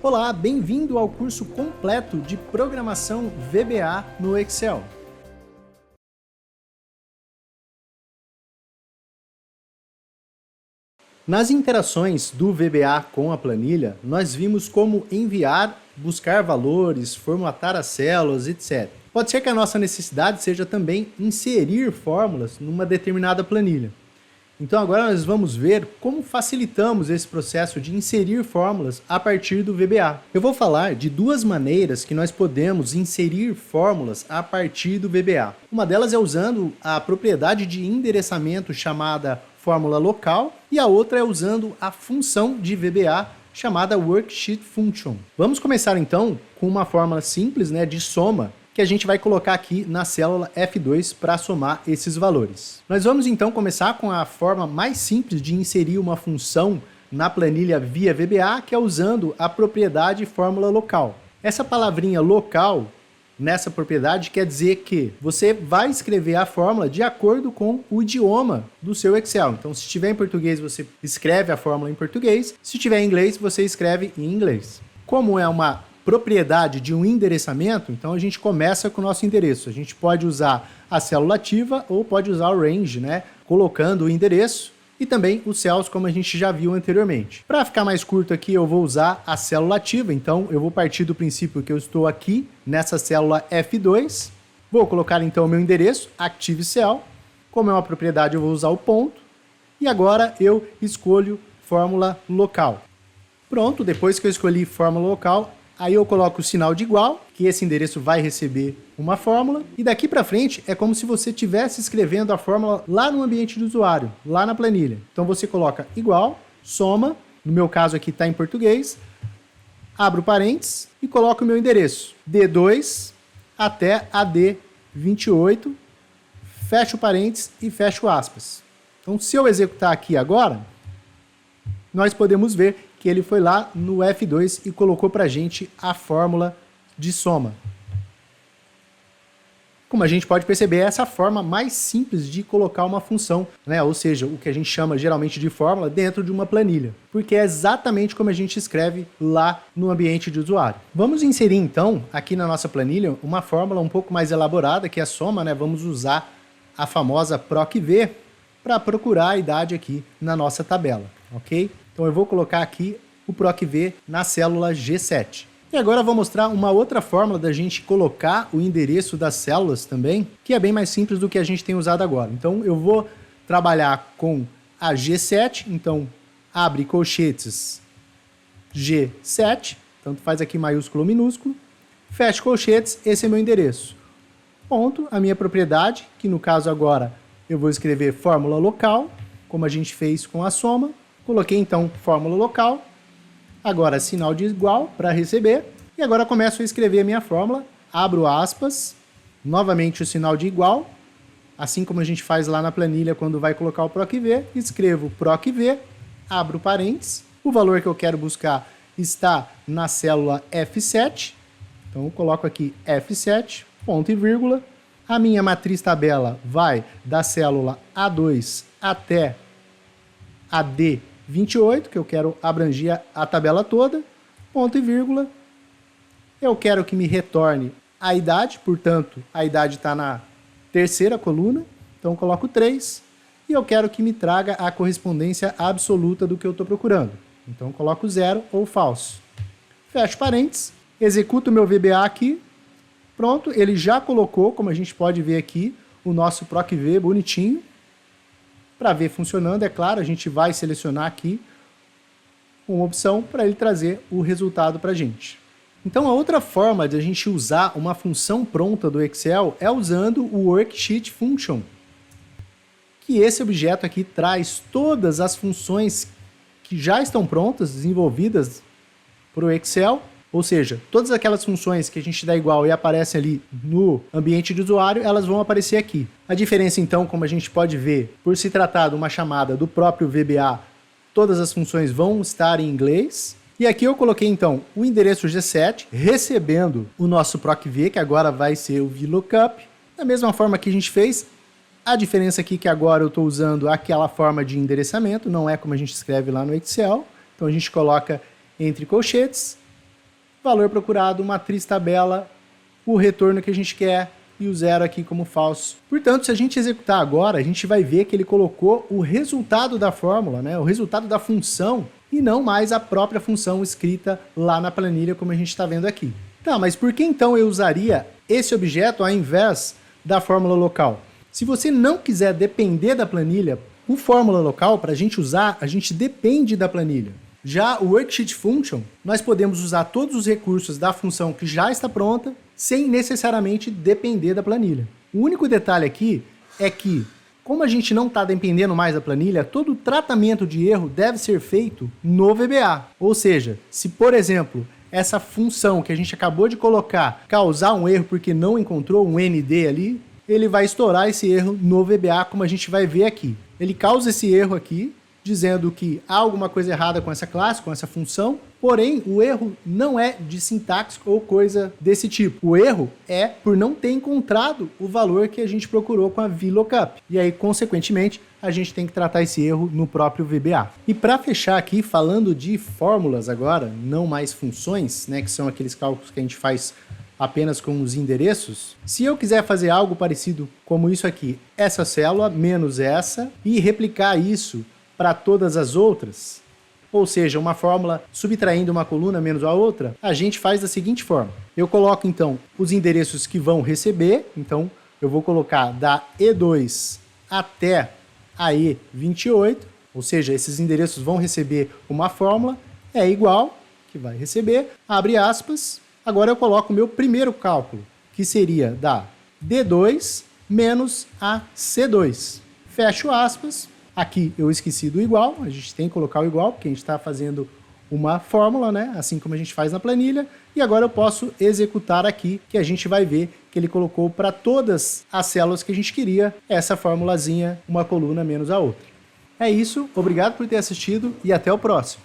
Olá, bem-vindo ao curso completo de Programação VBA no Excel. Nas interações do VBA com a planilha, nós vimos como enviar, buscar valores, formatar as células, etc. Pode ser que a nossa necessidade seja também inserir fórmulas numa determinada planilha. Então agora nós vamos ver como facilitamos esse processo de inserir fórmulas a partir do VBA. Eu vou falar de duas maneiras que nós podemos inserir fórmulas a partir do VBA. Uma delas é usando a propriedade de endereçamento chamada fórmula local e a outra é usando a função de VBA chamada Worksheet Function. Vamos começar então com uma fórmula simples, de soma, que a gente vai colocar aqui na célula F2 para somar esses valores. Nós vamos então começar com a forma mais simples de inserir uma função na planilha via VBA, que é usando a propriedade fórmula local. Essa palavrinha local nessa propriedade quer dizer que você vai escrever a fórmula de acordo com o idioma do seu Excel. Então, se estiver em português, você escreve a fórmula em português. Se estiver em inglês, você escreve em inglês. Como é uma propriedade de um endereçamento, então a gente começa com o nosso endereço. A gente pode usar a célula ativa ou pode usar o range, colocando o endereço e também os cells, como a gente já viu anteriormente. Para ficar mais curto aqui, eu vou usar a célula ativa, então eu vou partir do princípio que eu estou aqui nessa célula F2. Vou colocar então o meu endereço, Active Cell. Como é uma propriedade, eu vou usar o ponto. E agora eu escolho fórmula local. Pronto, depois que eu escolhi fórmula local, aí eu coloco o sinal de igual, que esse endereço vai receber uma fórmula, e daqui para frente é como se você estivesse escrevendo a fórmula lá no ambiente do usuário, lá na planilha. Então você coloca igual, soma, no meu caso aqui está em português, abro parênteses e coloco o meu endereço, D2 até a D28, fecho parênteses e fecho aspas. Então se eu executar aqui agora, nós podemos ver que ele foi lá no F2 e colocou para a gente a fórmula de soma. Como a gente pode perceber, é essa forma mais simples de colocar uma função, ou seja, o que a gente chama geralmente de fórmula dentro de uma planilha, porque é exatamente como a gente escreve lá no ambiente de usuário. Vamos inserir então, aqui na nossa planilha, uma fórmula um pouco mais elaborada, que é a soma, Vamos usar a famosa PROC-V para procurar a idade aqui na nossa tabela, ok? Então eu vou colocar aqui o PROC-V na célula G7. E agora eu vou mostrar uma outra fórmula da gente colocar o endereço das células também, que é bem mais simples do que a gente tem usado agora. Então eu vou trabalhar com a G7, então abre colchetes G7, tanto faz aqui maiúsculo ou minúsculo, fecha colchetes, esse é meu endereço. Ponto, a minha propriedade, que no caso agora eu vou escrever fórmula local, como a gente fez com a soma. Coloquei então fórmula local, agora sinal de igual para receber, e agora começo a escrever a minha fórmula, abro aspas, novamente o sinal de igual, assim como a gente faz lá na planilha quando vai colocar o PROC-V, escrevo PROC-V, abro parênteses, o valor que eu quero buscar está na célula F7, então eu coloco aqui F7, ponto e vírgula, a minha matriz tabela vai da célula A2 até a D28, que eu quero abranger a tabela toda, ponto e vírgula. Eu quero que me retorne a idade, portanto, a idade está na terceira coluna, então eu coloco 3, e eu quero que me traga a correspondência absoluta do que eu estou procurando. Então eu coloco 0 ou falso. Fecho parênteses, executo o meu VBA aqui, pronto, ele já colocou, como a gente pode ver aqui, o nosso PROC-V bonitinho. Para ver funcionando, é claro, a gente vai selecionar aqui uma opção para ele trazer o resultado para a gente. Então, a outra forma de a gente usar uma função pronta do Excel é usando o Worksheet Function, que esse objeto aqui traz todas as funções que já estão prontas, desenvolvidas para o Excel, ou seja, todas aquelas funções que a gente dá igual e aparecem ali no ambiente de usuário, elas vão aparecer aqui. A diferença então, como a gente pode ver, por se tratar de uma chamada do próprio VBA, todas as funções vão estar em inglês. E aqui eu coloquei então o endereço G7, recebendo o nosso PROC-V, que agora vai ser o VLOOKUP. Da mesma forma que a gente fez, a diferença aqui é que agora eu estou usando aquela forma de endereçamento, não é como a gente escreve lá no Excel. Então a gente coloca entre colchetes, valor procurado, matriz tabela, o retorno que a gente quer e o 0 aqui como falso. Portanto, se a gente executar agora, a gente vai ver que ele colocou o resultado da fórmula, né? O resultado da função, e não mais a própria função escrita lá na planilha, como a gente está vendo aqui. Tá, mas por que então eu usaria esse objeto ao invés da fórmula local? Se você não quiser depender da planilha, o fórmula local, para a gente usar, a gente depende da planilha. Já o Worksheet Function, nós podemos usar todos os recursos da função que já está pronta, sem necessariamente depender da planilha. O único detalhe aqui é que, como a gente não está dependendo mais da planilha, todo o tratamento de erro deve ser feito no VBA. Ou seja, se por exemplo, essa função que a gente acabou de colocar causar um erro porque não encontrou um ND ali, ele vai estourar esse erro no VBA, como a gente vai ver aqui. Ele causa esse erro aqui, dizendo que há alguma coisa errada com essa classe, com essa função, porém o erro não é de sintaxe ou coisa desse tipo. O erro é por não ter encontrado o valor que a gente procurou com a VLOOKUP. E aí, consequentemente, a gente tem que tratar esse erro no próprio VBA. E para fechar aqui, falando de fórmulas agora, não mais funções, né, que são aqueles cálculos que a gente faz apenas com os endereços, se eu quiser fazer algo parecido como isso aqui, essa célula menos essa, e replicar isso para todas as outras, ou seja, uma fórmula subtraindo uma coluna menos a outra, a gente faz da seguinte forma. Eu coloco, então, os endereços que vão receber. Então, eu vou colocar da E2 até a E28, ou seja, esses endereços vão receber uma fórmula, é igual, que vai receber, abre aspas. Agora eu coloco o meu primeiro cálculo, que seria da D2 menos a C2. Fecho aspas. Aqui eu esqueci do igual, a gente tem que colocar o igual, porque a gente está fazendo uma fórmula, né? Assim como a gente faz na planilha. E agora eu posso executar aqui, que a gente vai ver que ele colocou para todas as células que a gente queria essa formulazinha, uma coluna menos a outra. É isso, obrigado por ter assistido e até o próximo.